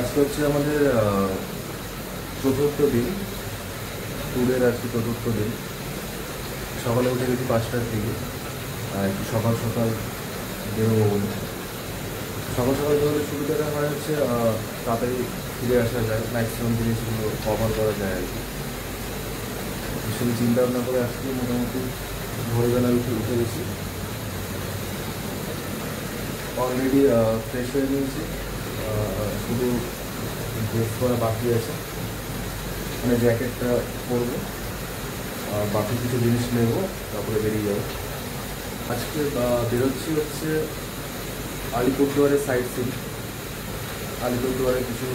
আজকে হচ্ছে আমাদের চতুর্থ দিন, ট্যুরের আজকে চতুর্থ দিন। সকালে উঠে গেছি 5টার দিকে, একটু সকাল সকাল বেরোবো বলে। সকাল সকাল বেরোলে সুবিধাটা হয় হচ্ছে তাড়াতাড়ি ফিরে আসা যায়, ম্যাক্সিমাম জিনিসগুলো কভার করা যায় আর কি। সেই চিন্তা ভাবনা করে আজকে মোটামুটি ভোরবেলা উঠে গেছি। অলরেডি ফ্রেশ হয়ে নিয়েছি, শুধু ড্রেস করা বাকি আছে, মানে জ্যাকেটটা পরবো, বাকি কিছু জিনিস নেবো, তারপরে বেরিয়ে যাবো। আজকে বেরোচ্ছি হচ্ছে আলিপুরদুয়ারের সাইড সিন, আলিপুরদুয়ারে কিছু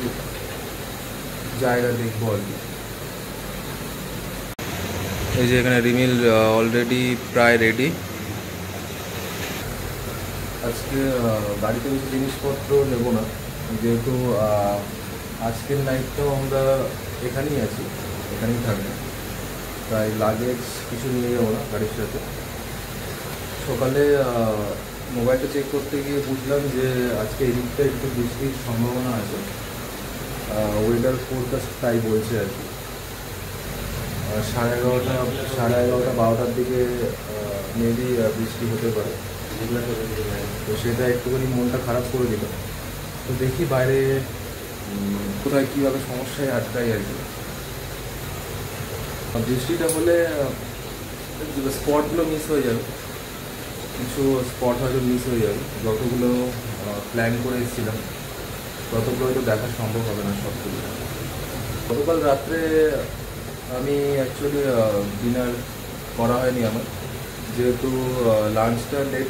জায়গা দেখবো আর কি। এই যে এখানে রিমিল অলরেডি প্রায় রেডি। আজকে বাড়িতে কিছু জিনিসপত্র নেবো না, যেহেতু আজকের নাইটটাও আমরা এখানেই আছি, এখানেই থাকবো, তাই লাগেজ কিছু নিয়ে যাবো না গাড়ির সাথে। সকালে মোবাইলটা চেক করতে গিয়ে বুঝলাম যে আজকে এই দিকটা একটু বৃষ্টির সম্ভাবনা আছে, ওয়েদার ফোরকাস্ট তাই বলছে আর কি। 11:30 12টার দিকে মেবি বৃষ্টি হতে পারে, তো সেটা একটুখানি মনটা খারাপ করে দিল। তো দেখি বাইরে কোথায় কীভাবে সমস্যায় আটকাই আর কি। বৃষ্টিটা হলে স্পটগুলো মিস হয়ে যাবে, কিছু স্পট হয়তো মিস হয়ে যাবে। যতগুলো প্ল্যান করে এসেছিলাম ততগুলো হয়তো দেখা সম্ভব হবে না সবগুলো। গতকাল রাত্রে আমি অ্যাকচুয়ালি ডিনার করা হয়নি আমার, যেহেতু লাঞ্চটা লেট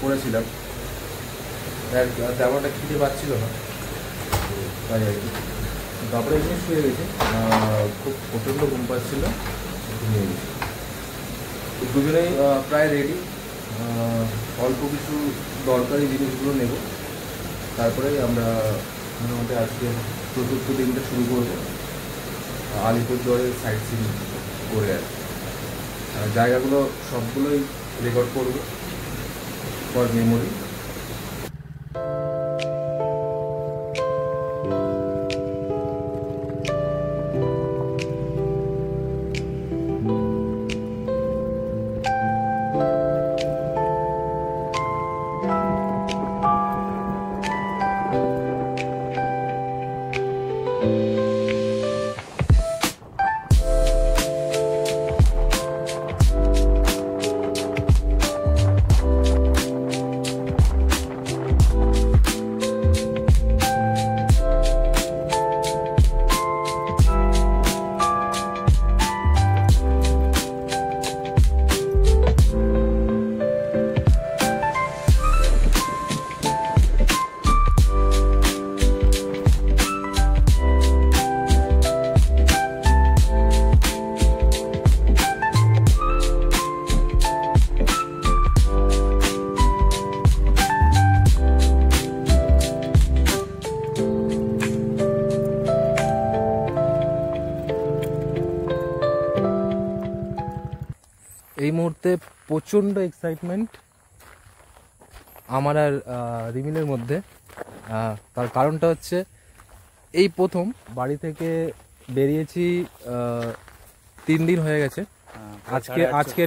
করেছিলাম, তেমন একটা খিদে পাচ্ছিল না, তাই আর কি। তারপরে এমনি শুয়ে গেছি, খুব প্রচণ্ড ঘুম পাচ্ছিল, ঘুমিয়ে গেছি। দুজনেই প্রায় রেডি, অল্প কিছু দরকারি জিনিসগুলো নেব, তারপরেই আমরা মোটামুটি আজকে চতুর্থ দিনটা শুরু করবো আলিপুরদুয়ারের সাইট সিন করে আর জায়গাগুলো সবগুলোই রেকর্ড করবো ফর মেমোরি। এই মুহূর্তে প্রচণ্ড এক্সাইটমেন্ট আমার আর রিমিলের মধ্যে। তার কারণটা হচ্ছে এই প্রথম বাড়ি থেকে বেরিয়েছি, 3 দিন হয়ে গেছে। আজকে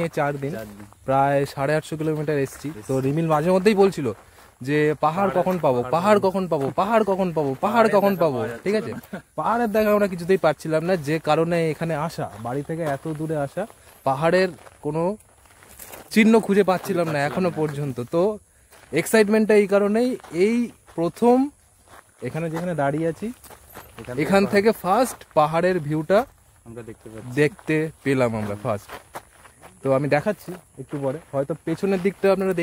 নিয়ে 4 দিন, প্রায় 850 কিলোমিটার এসেছি। তো রিমিল মাঝে মধ্যেই বলছিল যে পাহাড় কখন পাবো, পাহাড় কখন পাবো, পাহাড় কখন পাবো, পাহাড় কখন পাবো। ঠিক আছে, পাহাড়ের দেখা আমরা কিছুতেই পাচ্ছিলাম না, যে কারণে এখানে আসা, বাড়ি থেকে এত দূরে আসা, পাহাড়ের কোনো চিহ্ন খুঁজে পাচ্ছিলাম না এখনো পর্যন্ত। তো এক্সাইটমেন্টটা এই কারণেই, এই প্রথম এখানে যেখানে দাঁড়িয়ে আছি এখান থেকে ফার্স্ট পাহাড়ের ভিউটা আমরা দেখতে পেলাম আমরা ফার্স্ট। তো আমি দেখাচ্ছি একটু পরে, হয়তো পেছনের দিকটা আপনারা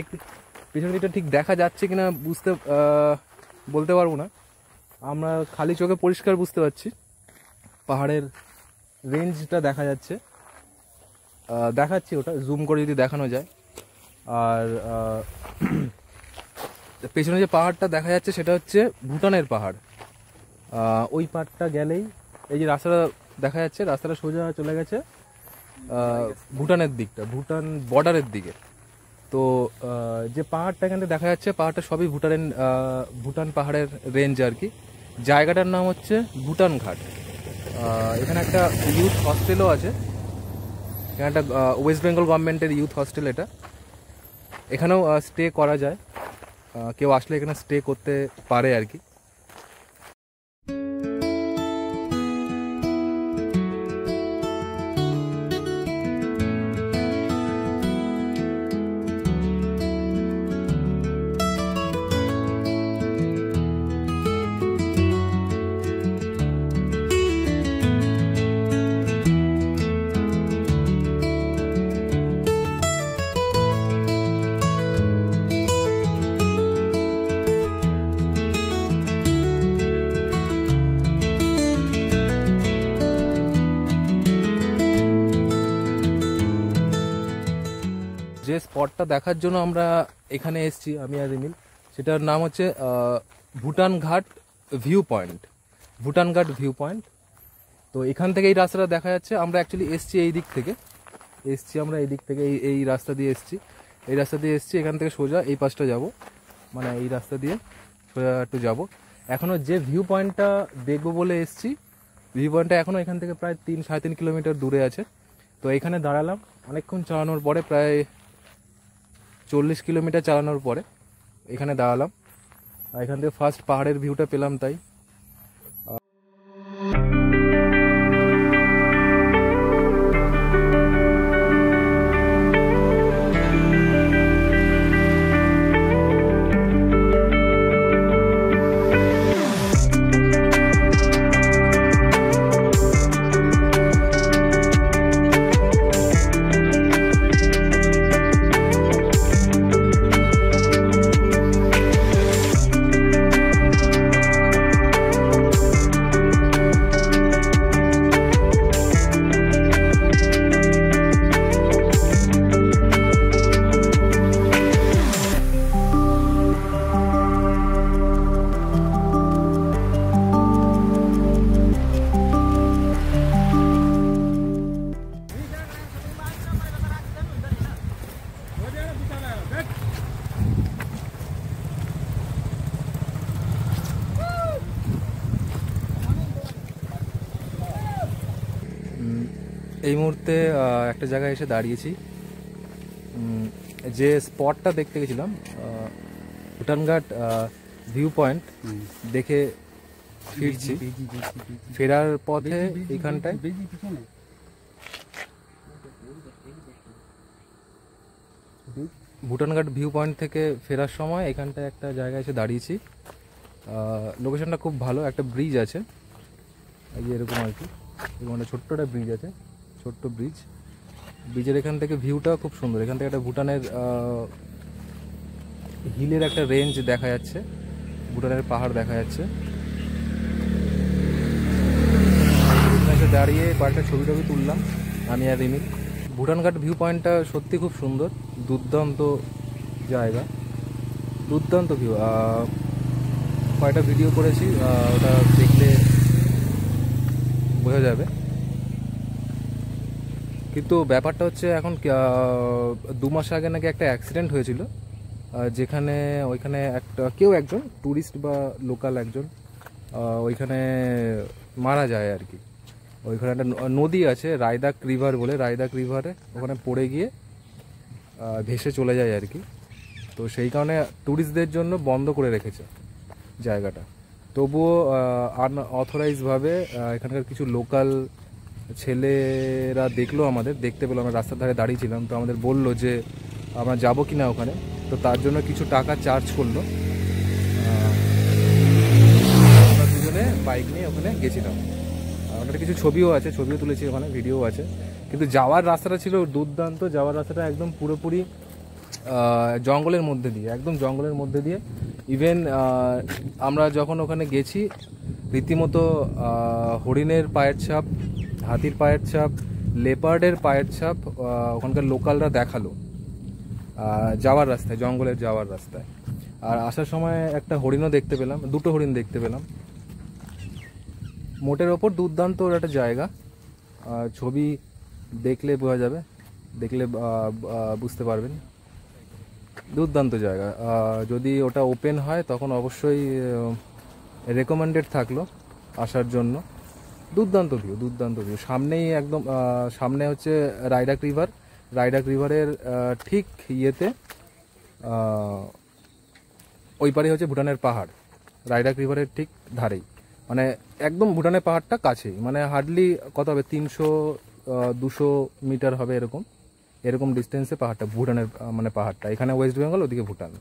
পেছনের দিকটা ঠিক দেখা যাচ্ছে কিনা বলতে পারবো না, আমরা খালি চোখে পরিষ্কার বুঝতে পারছি পাহাড়ের রেঞ্জটা দেখা যাচ্ছে। দেখাচ্ছি, ওটা জুম করে যদি দেখানো যায়। আর পেছনে যে পাহাড়টা দেখা যাচ্ছে সেটা হচ্ছে ভুটানের পাহাড়। ওই পাহাড়টা গেলেই এই যে রাস্তাটা দেখা যাচ্ছে, রাস্তাটা সোজা চলে গেছে ভুটানের দিকটা, ভুটান বর্ডারের দিকে। তো যে পাহাড়টা এখানে দেখা যাচ্ছে, পাহাড়টা সবই ভুটান পাহাড়ের রেঞ্জ আর কি। জায়গাটার নাম হচ্ছে ভুটান ঘাট। এখানে একটা ইউথ হস্টেলও আছে, এখানে একটা ওয়েস্ট বেঙ্গল গভর্নমেন্টের ইউথ হস্টেল এটা। এখানেও স্টে করা যায়, কেউ আসলে এখানে স্টে করতে পারে আর কি। যে স্পটটা দেখার জন্য আমরা এখানে এসেছি আমি আর রিমিল, সেটার নাম হচ্ছে ভুটান ঘাট ভিউ পয়েন্ট। ভুটান ঘাট ভিউ পয়েন্ট। তো এখান থেকে এই রাস্তাটা দেখা যাচ্ছে। আমরা অ্যাকচুয়ালি এসছি এই দিক থেকে, আমরা এই দিক থেকে এই রাস্তা দিয়ে এসছি, এখান থেকে সোজা এই পাশটা যাব, মানে এই রাস্তা দিয়ে সোজা একটু যাবো। এখনও যে ভিউ পয়েন্টটা দেখবো বলে এসছি, ভিউ পয়েন্টটা এখনও এখান থেকে প্রায় 3-3.5 কিলোমিটার দূরে আছে। তো এখানে দাঁড়ালাম অনেকক্ষণ চালানোর পরে, প্রায় 40 কিলোমিটার চালানোর পরে এখানে দাঁড়ালাম। এখান থেকে ফার্স্ট পাহাড়ের ভিউটা পেলাম। তাই এই মুহূর্তে একটা জায়গায় এসে দাঁড়িয়েছি। যে স্পটটা দেখতে গেছিলাম ভুটানঘাট ভিউ পয়েন্ট দেখে ফিরছি। ফেরার পথে এখানটায় ভুটানঘাট ভিউ পয়েন্ট থেকে ফেরার সময় এখানটায় একটা জায়গায় এসে দাঁড়িয়েছি। লোকেশনটা খুব ভালো, একটা ব্রিজ আছে এই এরকম আর কি, মানে ছোট্ট একটা ব্রিজ আছে, ছোট্ট ব্রিজের এখান থেকে ভিউটা খুব সুন্দর। এখান থেকে একটা ভুটানের হিলের একটা রেঞ্জ দেখা যাচ্ছে, ভুটানের পাহাড় দেখা যাচ্ছে। এখানে দাঁড়িয়ে কয়েকটা ছবি তুললাম আমি আর রিমিল। ভুটানঘাট ভিউ পয়েন্টটা সত্যি খুব সুন্দর, দুর্দান্ত জায়গা, দুর্দান্ত ভিউ। কয়েকটা ভিডিও করেছি, ওটা দেখলে বোঝা যাবে। কিন্তু ব্যাপারটা হচ্ছে এখন 2 মাস আগে নাকি একটা অ্যাক্সিডেন্ট হয়েছিল, যেখানে ওইখানে একজন ট্যুরিস্ট বা লোকাল একজন ওইখানে মারা যায় আর কি। ওইখানে একটা নদী আছে রায়দাক রিভার বলে, রায়দাক রিভারে ওখানে পড়ে গিয়ে ভেসে চলে যায় আর কি। তো সেই কারণে ট্যুরিস্টদের জন্য বন্ধ করে রেখেছে জায়গাটা। তবুও আনঅথরাইজভাবে এখানকার কিছু লোকাল ছেলেরা দেখলো, দেখতে পেলো, আমরা রাস্তার ধারে দাঁড়িয়েছিলাম। তো আমাদের বললো যে আমরা যাবো কিনা ওখানে, তো তার জন্য কিছু টাকা চার্জ করলো। আমরা দুজনে বাইক নিয়ে ওখানে গেছিলাম। ওখানে কিছু ছবিও আছে, ছবিও তুলেছি ওখানে, ভিডিও আছে। কিন্তু যাওয়ার রাস্তাটা ছিল দুর্দান্ত। যাওয়ার রাস্তাটা একদম পুরোপুরি জঙ্গলের মধ্যে দিয়ে, একদম জঙ্গলের মধ্যে দিয়ে। ইভেন আমরা যখন ওখানে গেছি রীতিমতো হরিণের পায়ের ছাপ, হাতির পায়ের ছাপ, লেপার্ডের পায়ের ছাপ ওখানকার লোকালরা দেখালো যাওয়ার রাস্তায়, জঙ্গলের যাওয়ার রাস্তায়। আর আসার সময় একটা হরিণও দেখতে পেলাম, 2টো হরিণ দেখতে পেলাম। মোটের ওপর দুর্দান্ত একটা জায়গা। ছবি দেখলে বোঝা যাবে, দেখলে বুঝতে পারবেন। দুর্দান্ত জায়গা। যদি ওটা ওপেন হয় তখন অবশ্যই রেকমেন্ডেড থাকলো আসার জন্য। দুর্দান্ত ভিউ, দুর্দান্ত ভিউ। সামনেই একদম সামনে হচ্ছে রাইডাক রিভার। রাইডাক রিভারের ঠিক ইয়েতে ওই পারে হচ্ছে ভুটানের পাহাড়, রাইডাক রিভারের ঠিক ধারেই, মানে একদম ভুটানের পাহাড়টা কাছেই, মানে হার্ডলি কত হবে 300-200 মিটার হবে, এরকম এরকম ডিস্টেন্সে পাহাড়টা, ভুটানের মানে পাহাড়টা। এখানে ওয়েস্ট বেঙ্গল, ওদিকে ভুটান।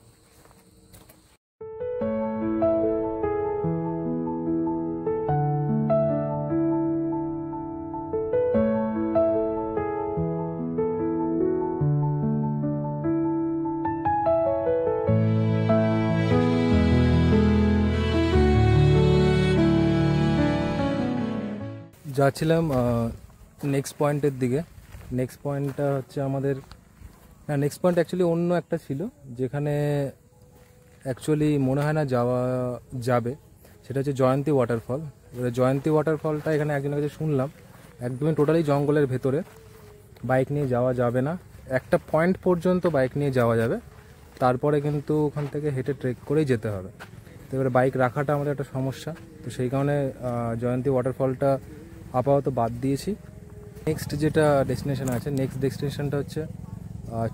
যাচ্ছিলাম নেক্সট পয়েন্টের দিকে। নেক্সট পয়েন্টটা হচ্ছে আমাদের, হ্যাঁ নেক্সট পয়েন্ট অ্যাকচুয়ালি অন্য একটা ছিল, যেখানে অ্যাকচুয়ালি মনে হয় না যাওয়া যাবে। সেটা হচ্ছে জয়ন্তী ওয়াটারফল। এবারে জয়ন্তী ওয়াটারফলটা এখানে একজনের কাছে শুনলাম একদমই টোটালি জঙ্গলের ভেতরে, বাইক নিয়ে যাওয়া যাবে না। একটা পয়েন্ট পর্যন্ত বাইক নিয়ে যাওয়া যাবে, তারপরে কিন্তু ওখান থেকে হেঁটে ট্রেক করেই যেতে হবে। তো এবারে বাইক রাখাটা আমাদের একটা সমস্যা, তো সেই কারণে জয়ন্তী ওয়াটারফলটা আপাতত বাদ দিয়েছি। নেক্সট যেটা ডেস্টিনেশন আছে, নেক্সট ডেস্টিনেশনটা হচ্ছে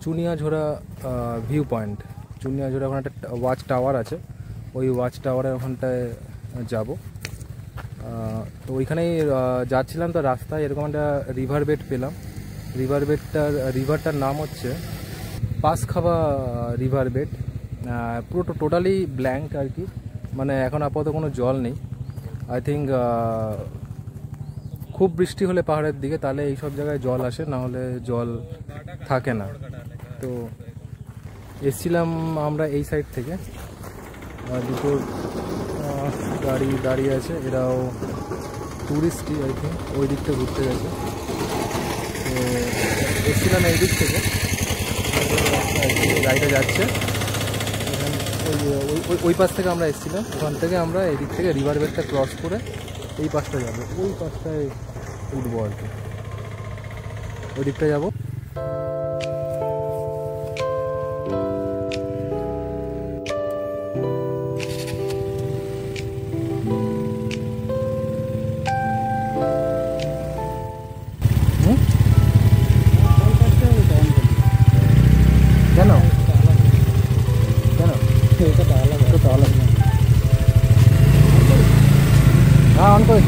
চুনিয়াঝোড়া ভিউ পয়েন্ট। চুনিয়াঝোড়া ওখানে একটা ওয়াচ টাওয়ার আছে, ওই ওয়াচ টাওয়ারের ওখানটায় যাব। তো ওইখানেই যাচ্ছিলাম, তো রাস্তায় এরকম একটা রিভার বেড পেলাম। রিভারটার নাম হচ্ছে পাসখাবা রিভার বেড। পুরো টোটালি ব্ল্যাঙ্ক আর কি, মানে এখন আপাতত কোনো জল নেই। আই থিঙ্ক খুব বৃষ্টি হলে পাহাড়ের দিকে তাহলে এইসব জায়গায় জল আসে, না হলে জল থাকে না। তো এসছিলাম আমরা এই সাইড থেকে, দুটো গাড়ি দাঁড়িয়ে আছে, এরাও ট্যুরিস্টই আই থিঙ্ক, ওই দিকটা ঘুরতে গেছে। তো এসছিলাম এই দিক থেকে, গাড়িটা যাচ্ছে ওই পাশ থেকে আমরা এসেছিলাম। ওখান থেকে আমরা এই দিক থেকে রিভার বেডটা ক্রস করে এই পাশটা যাবো, ওই পাশটায় উঠবো আর কি, ওই দিকটা যাবো। কেন কেন হ্যাঁ অন করে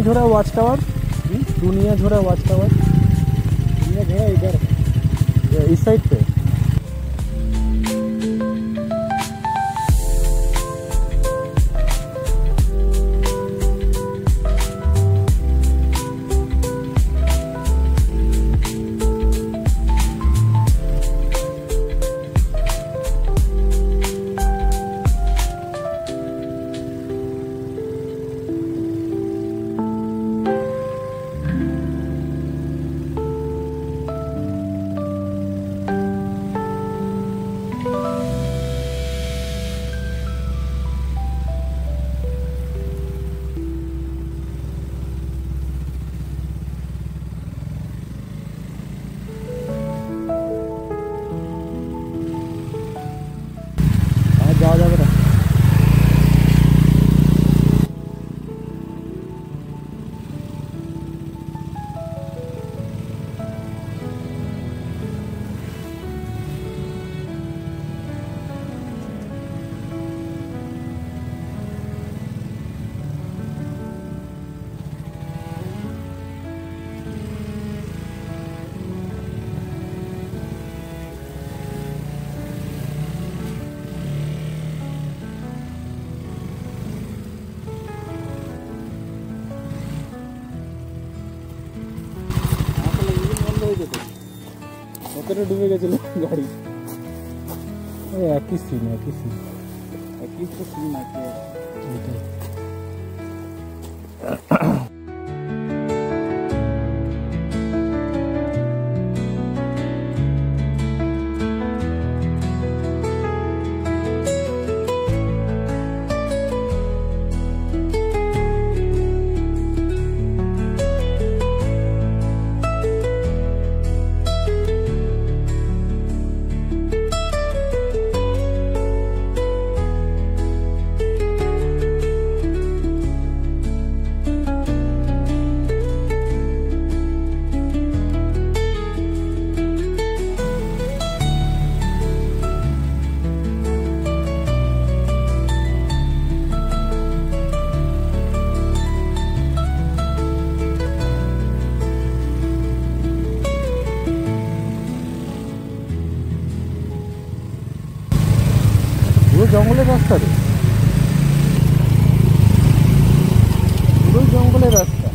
झोड़ा वॉच टावर, दुनिया झोड़ा वॉच टावर, दुनिया झोड़ा इधर इस साइड पे। যাওয়া যাবে না। কতটা ডুবে গেছিল গাড়ি। একই সিন একই তো সিন নাকি এটাই। পুরো জঙ্গলের রাস্তা রে, পুরো জঙ্গলের রাস্তা।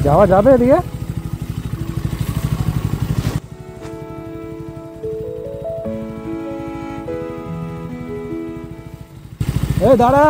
যাওয়া যাবে এদিকে? দাঁড়া,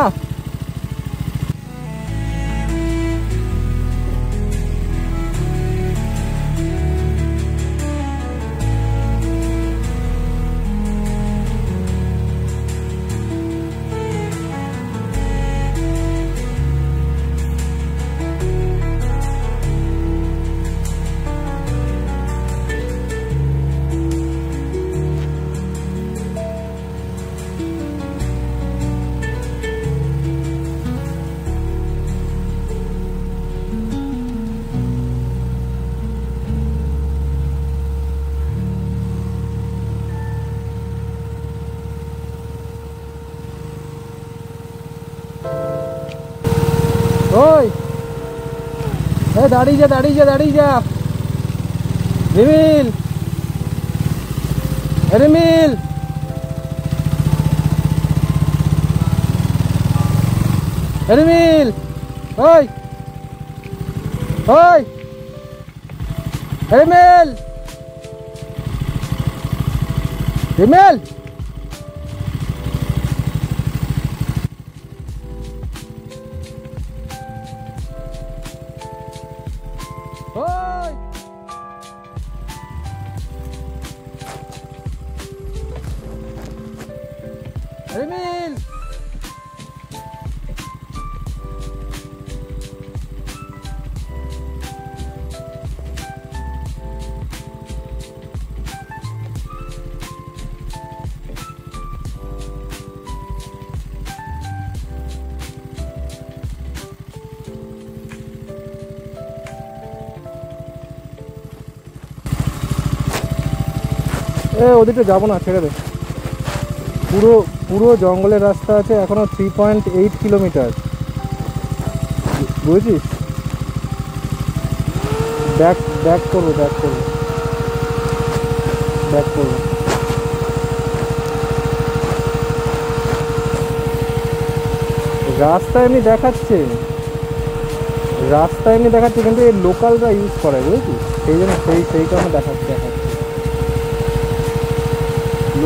ওই দাঁড়িয়ে যা, দাঁড়িয়ে যা, দাঁড়িয়ে যা। রিমিল, রিমিল, রিমিল, ওই ওই রিমিল, রিমিল। ওই রিমিল ওদিকে যাবো না, ছেড়ে দে। পুরো পুরো জঙ্গলের রাস্তা আছে এখনো 3.8 কিলোমিটার, বুঝেছিস? ব্যাক ব্যাক করবো ব্যাক করবো ব্যাক করবো। রাস্তা এমনি দেখাচ্ছে, রাস্তা এমনি দেখাচ্ছে, কিন্তু এই লোকালরা ইউজ করে, বুঝেছিস? সেই জন্য সেই কারণে দেখাচ্ছে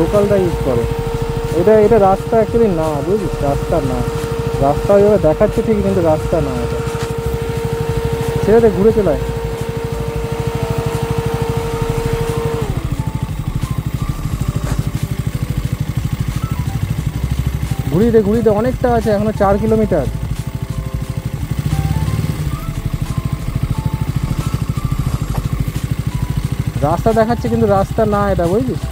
লোকালরা ইউজ করে। এটা রাস্তা অ্যাকচুয়ালি না, বুঝলিস? রাস্তা না, রাস্তা ওইভাবে দেখাচ্ছে ঠিক, কিন্তু রাস্তা না এটা। ছেড়ে দে, ঘুরে চলে আয়। ঘুরিয়ে দে, অনেকটা আছে এখনো, 4 কিলোমিটার। রাস্তা দেখাচ্ছে কিন্তু রাস্তা না এটা, বুঝলিস?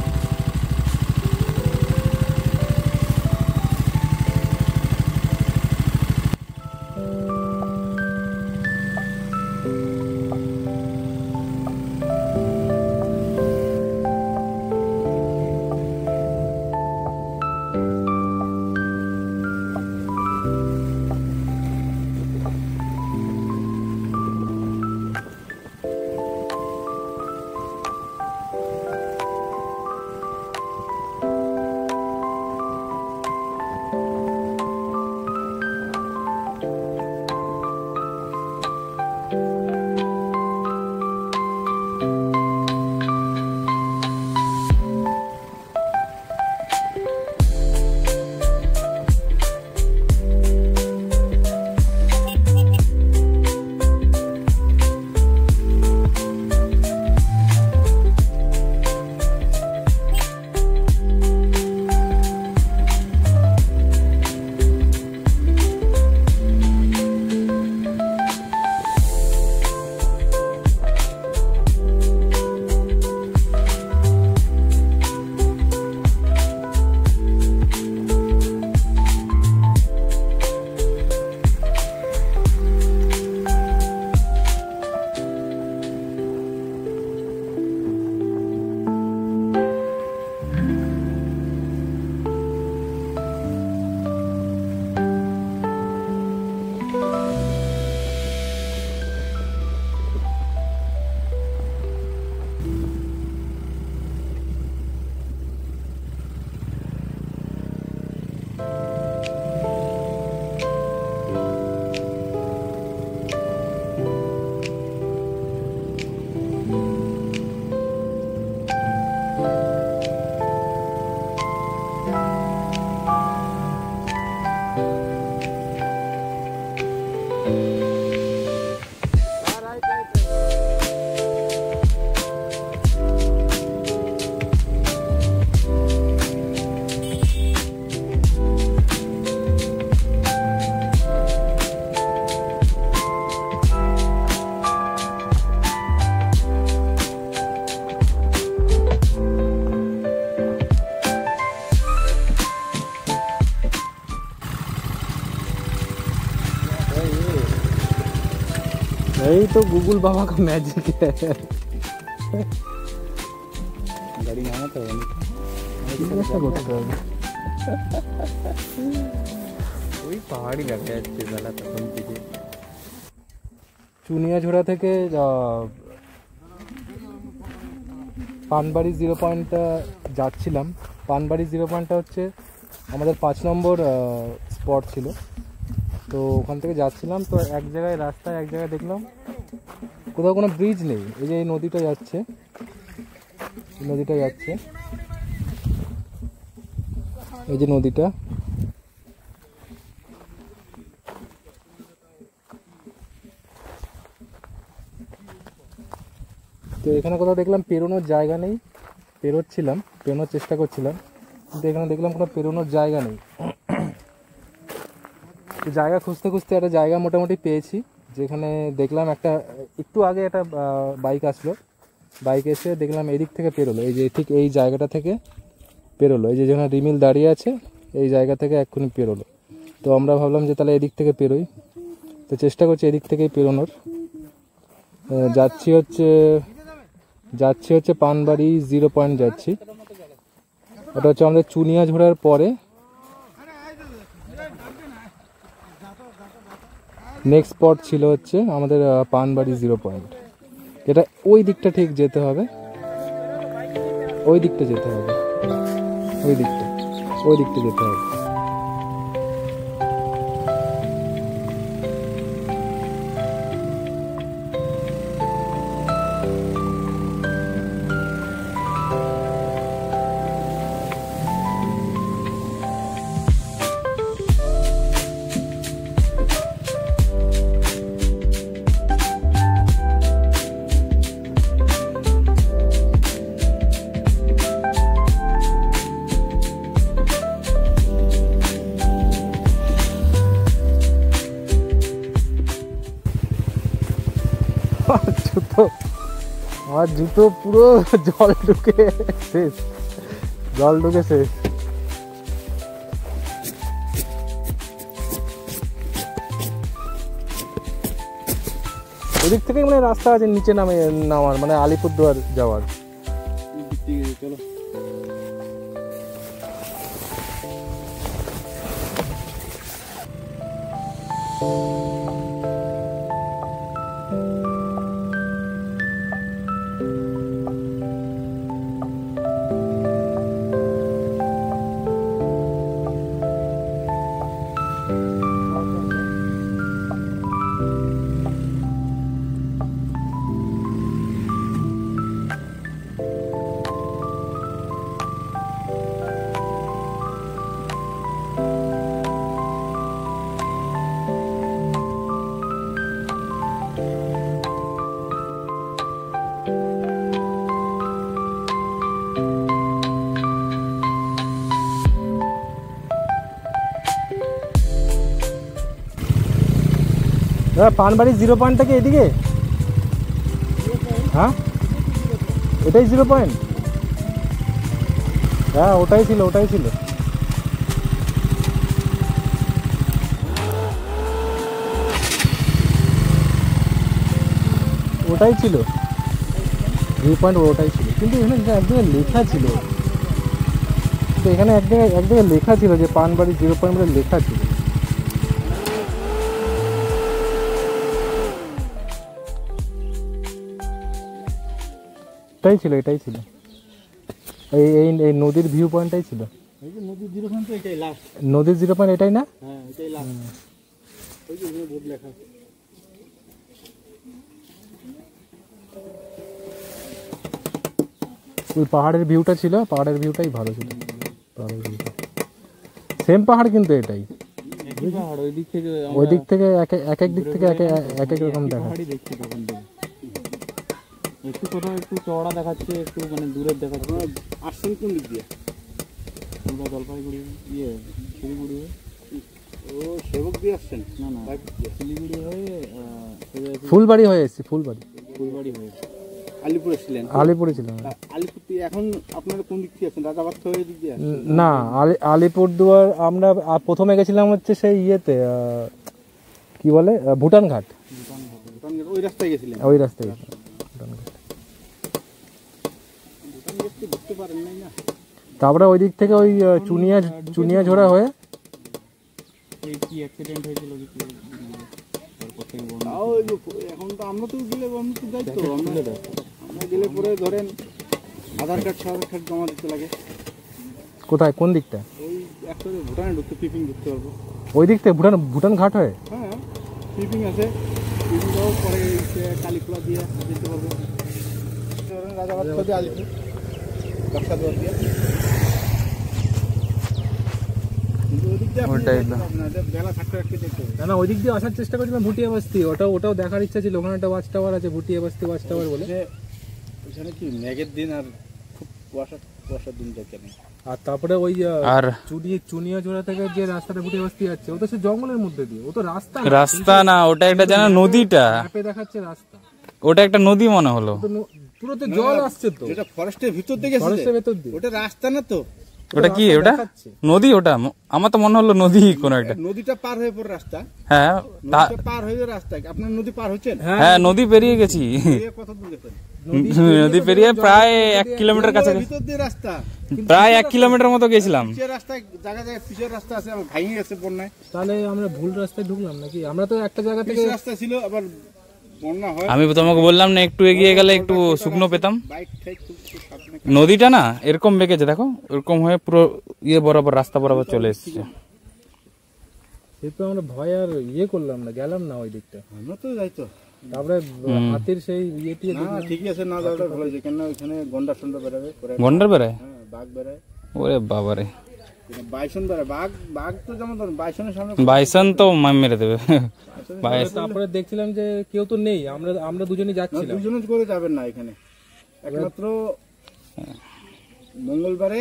यही तो गूगल बाबा का मैजिक है। गाड़ी में आना तो है ওই পাহাড়ি দেখা যাচ্ছে বেলা তখন থেকে। চুনিয়াঝোড়া থেকে পানবাড়ি 0 পয়েন্টটা যাচ্ছিলাম। পানবাড়ি 0 পয়েন্টটা হচ্ছে আমাদের 5 নম্বর স্পট ছিল। তো ওখান থেকে যাচ্ছিলাম, তো এক জায়গায় রাস্তায় এক জায়গায় দেখলাম কোথাও কোনো ব্রিজ নেই। এই যে এই নদীটা যাচ্ছে, এই যে নদীটা, তো এখানে কোথাও দেখলাম পেরোনোর জায়গা নেই, পেরোনোর চেষ্টা করছিলাম, কিন্তু এখানে দেখলাম কোনো পেরোনোর জায়গা নেই। তো জায়গা খুঁজতে খুঁজতে একটা জায়গা মোটামুটি পেয়েছি, যেখানে দেখলাম একটু আগে একটা বাইক আসলো, বাইক এসে দেখলাম এদিক থেকে পেরোলো, এই যে ঠিক এই জায়গাটা থেকে পেরোলো, এই যে যেখানে রিমিল দাঁড়িয়ে আছে এই জায়গা থেকে এক্ষুনি পেরোলো। তো আমরা ভাবলাম যে তাহলে এদিক থেকে পেরোই, তো চেষ্টা করছি এদিক থেকেই পেরোনোর। যাচ্ছি হচ্ছে পানবাড়ি 0 পয়েন্ট যাচ্ছি, ওটা হচ্ছে আমাদের চুনিয়াঝোড়ার পরে নেক্সট স্পট ছিল হচ্ছে আমাদের পানবাড়ি 0 পয়েন্ট। এটা ওই দিকটা ঠিক যেতে হবে, ওই দিকটা যেতে হবে। আমার জুতো পুরো জল ঢুকে শেষ। ওদিক থেকে মানে রাস্তা আছে নিচে নামার, মানে আলিপুরদুয়ার যাওয়ার। চলো পানবাড়ি 0 পয়েন্টটা কি এদিকে? হ্যাঁ এটাই 0 পয়েন্ট? হ্যাঁ ওটাই ছিল। ওটাই ছিল ভিউ পয়েন্ট, ওটাই ছিল। কিন্তু এখানে একদম লেখা ছিল, এখানে একদম লেখা ছিল যে পানবাড়ি 0 পয়েন্ট বলে লেখা ছিল। এটাই ছিল এই নদীর ভিউ পয়েন্টটাই ছিল। নদীর 0 পয়েন্ট তো এটাই লাস্ট। নদীর 0 পয়েন্ট এটাই না? হ্যাঁ এটাই লাস্ট। ওই যে বোর্ড লেখা। ওই পাহাড়ের ভিউটা ছিল, পাহাড়ের ভিউটাই ভালো ছিল। সেম পাহাড় কিন্তু এটাই। পাহাড় ওই দিক থেকে এক দিক থেকে এক এক রকম দেখা। দেখছি তখন একটু কোথাও একটু চওড়া দেখাচ্ছে, একটু মানে দূরের দেখাচ্ছে। আসছেন কোন দিক দিয়ে? আমরা জলপাইগুড়ি শিলিগুড়ি হয়ে। ও সেবক দিয়ে আসছেন? না শিলিগুড়ি হয়ে ফুলবাড়ি হয়ে এসেছি। ফুলবাড়ি হয়ে আলিপুরে ছিলেন? আলিপুরে ছিলাম। আলিপুর এখন আপনারা কোন দিক থেকে আছেন? রাজাবাদ হয়ে দিক দিয়ে? না, আলিপুরদুয়ার আমরা প্রথমে গেছিলাম হচ্ছে সেই ইয়েতে কি বলে ভুটান ঘাট। ওই রাস্তায় গেছিলেন? ওই রাস্তায় তারপরে ওই দিক থেকে ওই চুনিয়াঝোড়া হয়ে কি অ্যাক্সিডেন্ট হয়েছিল এখন তো আমরা তো গেলে দায়িত্ব আমরা গেলে পরে ধরেন আধার কার্ড জমা দিতে লাগে। কোথায় কোন দিকটা? ওই একটা ভুটানে ঢুকতে পিপিং ঢুকতে পারবো। ওই দিক থেকে ভুটান ঘাট হয়ে? হ্যাঁ পিপিং আছে, পিপিং যাওয়ার পরে কালীখোলা দিয়ে যেতে পারবো। ধরেন রাজাবাদ থেকে আলিপুর ব্যবসা দর দিয়ে না ওই দিক দিয়ে আসার চেষ্টা করছিলাম ভুটিয়া বস্তি, ওটাও দেখার ইচ্ছা ছিল। ওখানে একটা ওয়াচ টাওয়ার আছে, ভুটিয়া বস্তি ওয়াচ টাওয়ার বলে। এখানে কি মেঘের দিন আর খুব কুয়াশার দিন যাচ্ছে না। আর তারপরে ওই আর চুনিয়া জোড়া থেকে যে রাস্তাটা ভুটে বস্তি যাচ্ছে, ও তো সে জঙ্গলের মধ্যে দিয়ে, ও তো রাস্তা না, ওটা একটা জানা নদীটা, ম্যাপে দেখাচ্ছে রাস্তা, ওটা একটা নদী মনে হলো। পুরো তো জল আসছে তো, যেটা ফরেস্টের ভিতর দিকে, ফরেস্টের ভেতর দিয়ে, ওটা রাস্তা না তো, ওটা কি ওটা নদী? ওটা আমার তো মনে হলো নদী কোন একটা। নদীটা পার হয়ে পড়ে রাস্তা। হ্যাঁ পার হয়ে রাস্তা। আপনার নদী পার হচ্ছেন? হ্যাঁ নদী পেরিয়ে গেছি, কত দূর গেছেন? নদী পেরিয়ে প্রায় 1 কিলোমিটার কাছে, ভিতর দিয়ে রাস্তা, প্রায় 1 কিলোমিটার মতো গেছিলাম। পিচের রাস্তায় জায়গা জায়গায় পিচের রাস্তা আছে, আমার ভাঙে গেছে বন্যায়। তাহলে আমরা ভুল রাস্তায় ঢুকলাম নাকি? আমরা তো একটা জায়গা থেকে রাস্তা ছিল, আবার বন্যা হয়। আমি তোমাকে বললাম না একটু এগিয়ে গেলে একটু শুকনো পেতাম। বাইক ঠাইক খুব সাবধানে। নদীটা না এরকম বেঁকেছে, দেখো এরকম হয়ে পুরো ইয়ে বরাবর রাস্তা বরাবর চলে এসেছে। এরপর আমরা ভয় আর করলাম না, গেলাম না ওই দিকটা। আমরা তো যাই তো। তারপরে হাতির সেই ইয়েটি না ঠিকই আছে, না যাওয়াটা ভালো হয়েছে, কেন ওইখানে গন্ডার সন্ডা বেড়াবে। গন্ডার বেড়ায়? হ্যাঁ, বাঘ বেড়ায়। ওরে বাবারে, বাইসন বেড়ায়। বাঘ তো যেমন ধরুন বাইসনের সামনে, বাইসন তো মেরে দেবে। তারপরে দেখছিলাম যে কেউ তো নেই, আমরা দুজনেই যাচ্ছিলাম। দুজনে করে যাবেন না এখানে, একমাত্র মঙ্গলবারে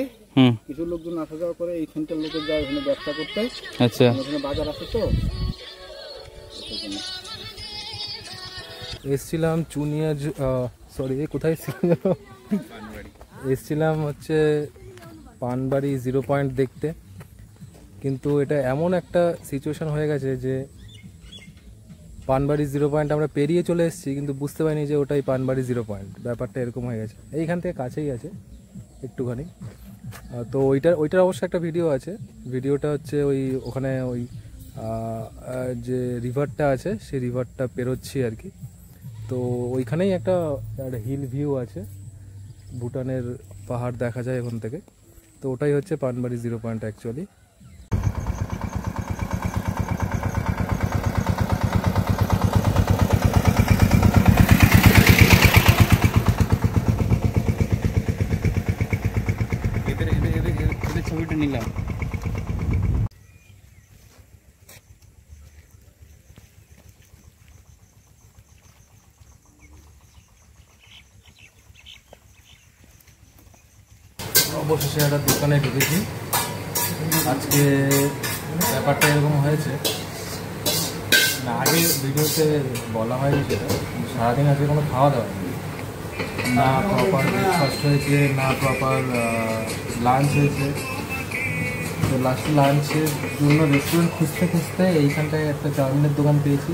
কিছু লোকজন আসা যাওয়া করে, এইখানকার লোকের যায় ওখানে ব্যবসা করতে। আচ্ছা, ওখানে বাজার আছে তো। এসছিলাম চুনিয়া, সরি কোথায় এসছিলাম হচ্ছে পানবাড়ি 0 পয়েন্ট দেখতে, কিন্তু এটা এমন একটা সিচুয়েশন হয়ে গেছে যে পানবাড়ি 0 পয়েন্ট আমরা পেরিয়ে চলে এসেছি, কিন্তু বুঝতে পারিনি যে ওটাই পানবাড়ি 0 পয়েন্ট। ব্যাপারটা এরকম হয়ে গেছে, এইখান থেকে কাছেই আছে একটুখানি। তো ওইটার অবশ্য একটা ভিডিও আছে। ভিডিওটা হচ্ছে ওখানে যে রিভারটা আছে, সেই রিভারটা পেরোচ্ছি আর কি। তো ওইখানেই একটা হিল ভিউ আছে, ভুটানের পাহাড় দেখা যায় ওখান থেকে। তো ওটাই হচ্ছে পানবাড়ি 0 পয়েন্ট অ্যাকচুয়ালি। ছবিটা নিলাম। অবশেষে একটা দোকানে ঢুকেছি। আজকে ব্যাপারটা এরকম হয়েছে, আগে ভিডিওতে বলা হয়নি সেটা, সারাদিন আজকে কোনো খাওয়া দাওয়া নেই, না প্রপার ব্রেকফাস্ট হয়েছে, না প্রপার লাঞ্চ হয়েছে। তো লাস্ট লাঞ্চের জন্য রেস্টুরেন্ট খুঁজতে খুঁজতে এইখানটায় একটা চাউমিনের দোকান পেয়েছি।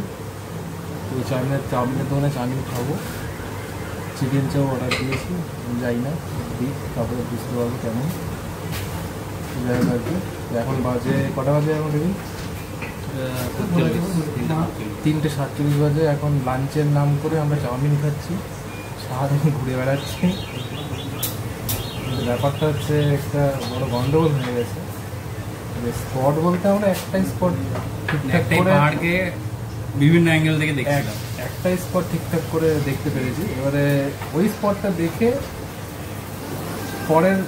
তো চাউমিনের দোকানে চাউমিন খাবো, চিকেন চাও অর্ডার দিয়েছি, যাই না দিই, তারপরে বুঝতে পারবো কেমন। যাই হোক আর কি, এখন বাজে কটা বাজে? এখন দেখি 3:47 বাজে। এখন লাঞ্চের নাম করে আমরা চাউমিন খাচ্ছি, সারাদিন ঘুরে বেড়াচ্ছি। ব্যাপারটা হচ্ছে একটা বড় গন্ডগোল হয়ে গেছে। স্পট বলতে আমরা একটাই স্পট ঠিকঠাক করে বিভিন্ন অ্যাঙ্গেল থেকে দেখছিলাম, একটাই স্পট ঠিকঠাক করে দেখতে পেরেছি। এবারে ওই স্পটটা দেখে পরের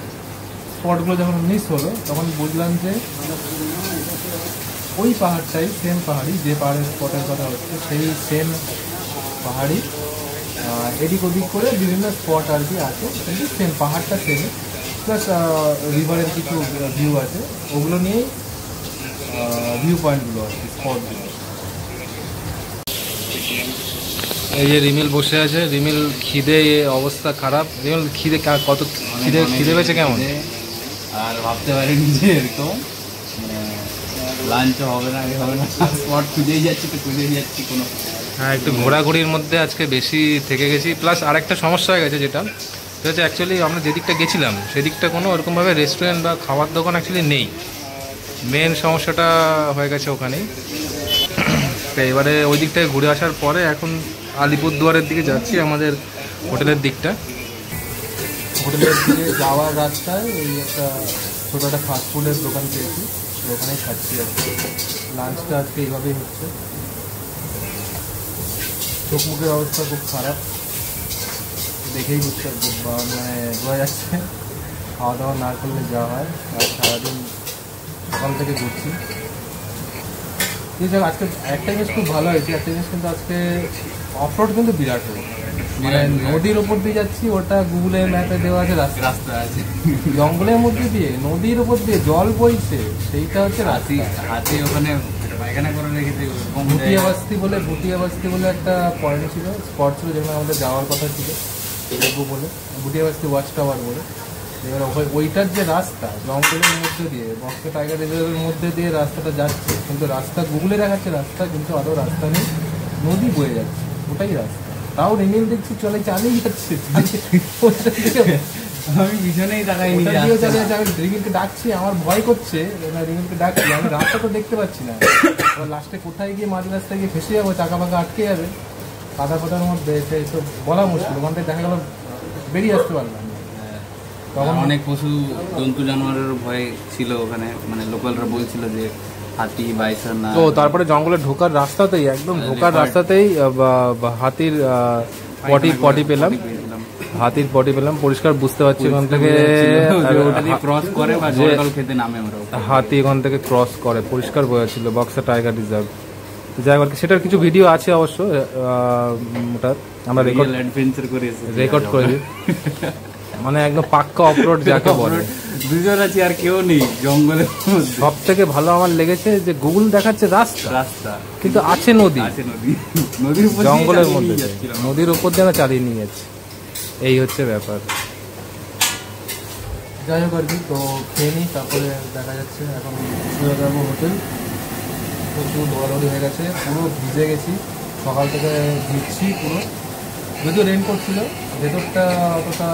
স্পটগুলো যখন মিস হলো, তখন বুঝলাম যে ওই পাহাড়টাই সেম পাহাড়ি, যে পাহাড়ের স্পটের কথা হচ্ছে সেই সেম পাহাড়ি, এদিক ওদিক করে বিভিন্ন স্পট আর কি আছে, কিন্তু সেম পাহাড়টা সেম, প্লাস রিভারের কিছু ভিউ আছে, ওগুলো নিয়েই ভিউ পয়েন্টগুলো আছে, স্পটগুলো। এই যে রিমিল বসে আছে, রিমিল খিদে অবস্থা খারাপ। রিমিল খিদে কত খিদে পেয়েছে কেমন? আর ভাবতে পারিনি যে এরকম লাঞ্চ হবে না স্পট খুঁজেই যাচ্ছি কোনো। হ্যাঁ, একটু ঘোরাঘুরির মধ্যে আজকে বেশি থেকে গেছি। প্লাস আরেকটা সমস্যা হয়ে গেছে, যেটা হচ্ছে অ্যাকচুয়ালি আমরা যেদিকটা গেছিলাম সেদিকটা কোনো ওরকমভাবে রেস্টুরেন্ট বা খাবার দোকান অ্যাকচুয়ালি নেই। মেন সমস্যাটা হয়ে গেছে ওখানেই। তো এবারে ওই দিক থেকে ঘুরে আসার পরে এখন আলিপুরদুয়ারের দিকে যাচ্ছি, আমাদের হোটেলের দিকটা। হোটেলের দিকে যাওয়ার রাস্তায় ওই একটা ছোটো একটা ফাস্টফুডের দোকান পেয়েছি, তো ওখানেই খাচ্ছি আর কি। লাঞ্চটা আজকে এইভাবেই হচ্ছে। চোখ মুখের অবস্থা খুব খারাপ, দেখেই বুঝতে মানে বোঝা যাচ্ছে খাওয়া দাওয়া না করলে যা হয়। আর সারাদিন সকাল থেকে ঘুরছি। ঠিক আছে, আজকে একটা জিনিস খুব ভালো হয়েছে, একটা জিনিস কিন্তু আজকে অফরোড কিন্তু বিরাট হয়েছে। মানে নদীর উপর দিয়ে যাচ্ছি, ওটা গুগলে ম্যাপে দেওয়া আছে রাস্তা। রাস্তা আছে, জঙ্গলের মধ্যে দিয়ে নদীর উপর দিয়ে জল বইছে, সেইটা হচ্ছে হাতি রাস্তা। হাতি ওখানে পায়খানা করে রেখেছে। ভুটিয়া বস্তি বলে একটা পয়েন্ট ছিল, স্পট ছিল, যেখানে আমাদের যাওয়ার কথা ছিল দেখবো বলে, ভুটিয়া বস্তি ওয়াচ টাওয়ার বলে। এবার ওইটার যে রাস্তা জঙ্গলের মধ্যে দিয়ে, বক্সা টাইগার রিজার্ভের মধ্যে দিয়ে রাস্তাটা যাচ্ছে, কিন্তু রাস্তা গুগলে দেখাচ্ছে রাস্তা, কিন্তু আদৌ রাস্তা নেই, নদী বয়ে যাচ্ছে, ওটাই রাস্তা। তাও রিমিল দেখছি চালিয়ে যাচ্ছে। আমি পিছনেই তাকাইনি। ওটা দিয়েও চালিয়ে যাচ্ছে। আমি রিমিলকে ডাকছি, আমার ভয় করছে, রিমিলকে ডাকছি, আমি রাস্তা তো দেখতে পাচ্ছি না। এবার লাস্টে কোথায় গিয়ে মাঝ রাস্তায় গিয়ে ফেসে যাবো, চাকা ফাঁকা আটকে যাবে কাদা ফাদার মধ্যে, সেইসব বলা মুশকিল। ওখান থেকে দেখা গেল বেরিয়ে আসতে পারলাম না। তখন অনেক পশু জন্তু জানোয়ারের ভয় ছিল ওখানে, মানে লোকালরা বলছিল যে হাতি বাইসন না। তো তারপরে জঙ্গলে ঢোকার রাস্তাতেই, একদম ঢোকার রাস্তাতেই হাতির পটি পেলাম, হাতির পটি পেলাম পরিষ্কার, বুঝতে পারছি ওখান থেকে ক্রস করে বা জল খেতে নামে ওরা। হাতি ওখান থেকে ক্রস করে, পরিষ্কার বোঝা ছিল বক্সা টাইগার রিজার্ভ। যাই হোক, সেটার কিছু ভিডিও আছে অবশ্য, ওটা আমরা রেকর্ড করেছি, মানে একদম পাক্কা অফরোড যাকে বলে। দুজন আছে আর কেউ নেই জঙ্গলের মধ্যে। সব থেকে ভালো আমার লেগেছে যে গুগল দেখাচ্ছে রাস্তা, কিন্তু আছে নদী, নদীর উপর জঙ্গলের মধ্যে, নদীর উপর দিয়ে চালিয়ে নিয়ে যাচ্ছে। এই হচ্ছে ব্যাপার। যাই হোক আর কি, তো খেয়ে নিই, তারপরে দেখা যাচ্ছে এখন শুয়ে যাবো হোটেল। প্রচুর দৌড়াদৌড়ি হয়ে গেছে, পুরো ভিজে গেছি, সকাল থেকে ভিজছি পুরো। যদিও রেনকোট ছিল, ভেতরটা অতটা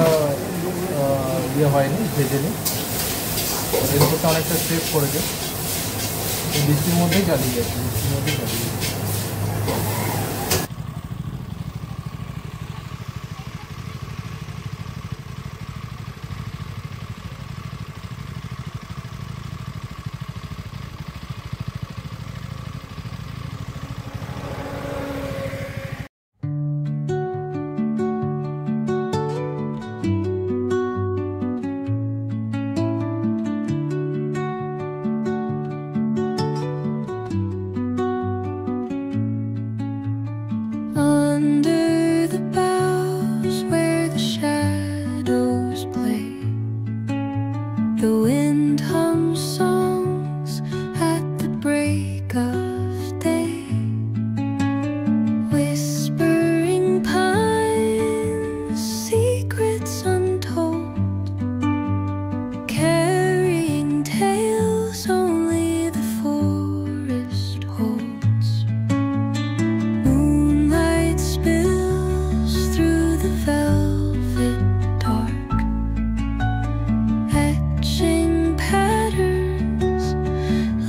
ইয়ে হয়নি, ভেজেনি, রেনকোটটা অনেকটা সেভ করেছে। বৃষ্টির মধ্যেই চালিয়ে যাচ্ছে, Under the boughs where the shadows play, the wind hums songs at the break of day. Whispering pines, secrets untold, carrying tales only the forest holds. Moonlight spills through the velvet dark, etching patterns,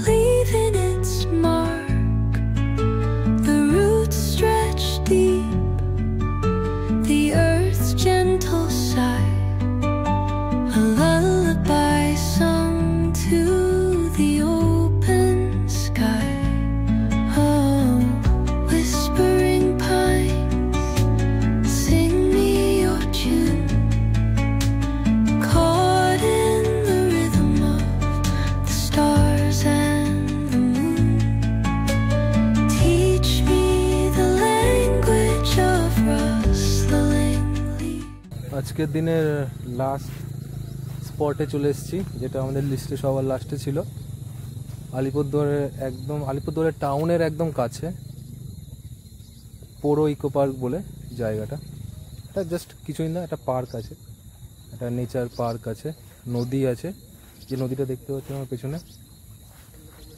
leaving its mark. The roots stretch deep, the earth's gentle sigh, a lullaby sung to the open sky. Oh, whispering pines, sing me your tune, caught in the rhythm of the stars and the moon. Teach me the language of rustling leaves. আজকের দিনের last স্পটে চলে এসেছি, যেটা আমাদের লিস্টে সবার লাস্টে ছিল। আলিপুরদুয়ারের টাউনের একদম কাছে, পোড়ো ইকো পার্ক বলে জায়গাটা। এটা জাস্ট কিছুই না, একটা পার্ক আছে, একটা নেচার পার্ক আছে, নদী আছে। যে নদীটা দেখতে পাচ্ছি আমার পেছনে,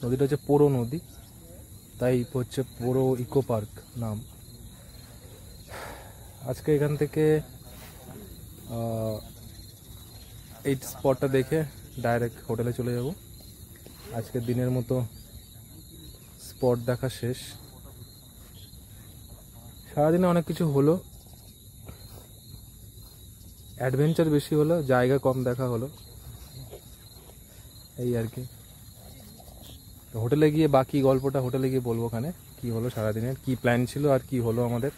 নদীটা হচ্ছে পোড়ো নদী, তাই হচ্ছে পোড়ো ইকো পার্ক নাম। আজকে এখান থেকে এই স্পটটা দেখে ডাইরেক্ট হোটেলে চলে যাব। আজকের দিনের মতো স্পট দেখা শেষ। সারাদিনে অনেক কিছু হলো, অ্যাডভেঞ্চার বেশি হলো, জায়গা কম দেখা হলো, এই আর কি। হোটেলে গিয়ে বাকি গল্পটা হোটেলে গিয়ে বলবো, ওখানে কি হলো সারাদিনের, কি প্ল্যান ছিল আর কি হলো আমাদের।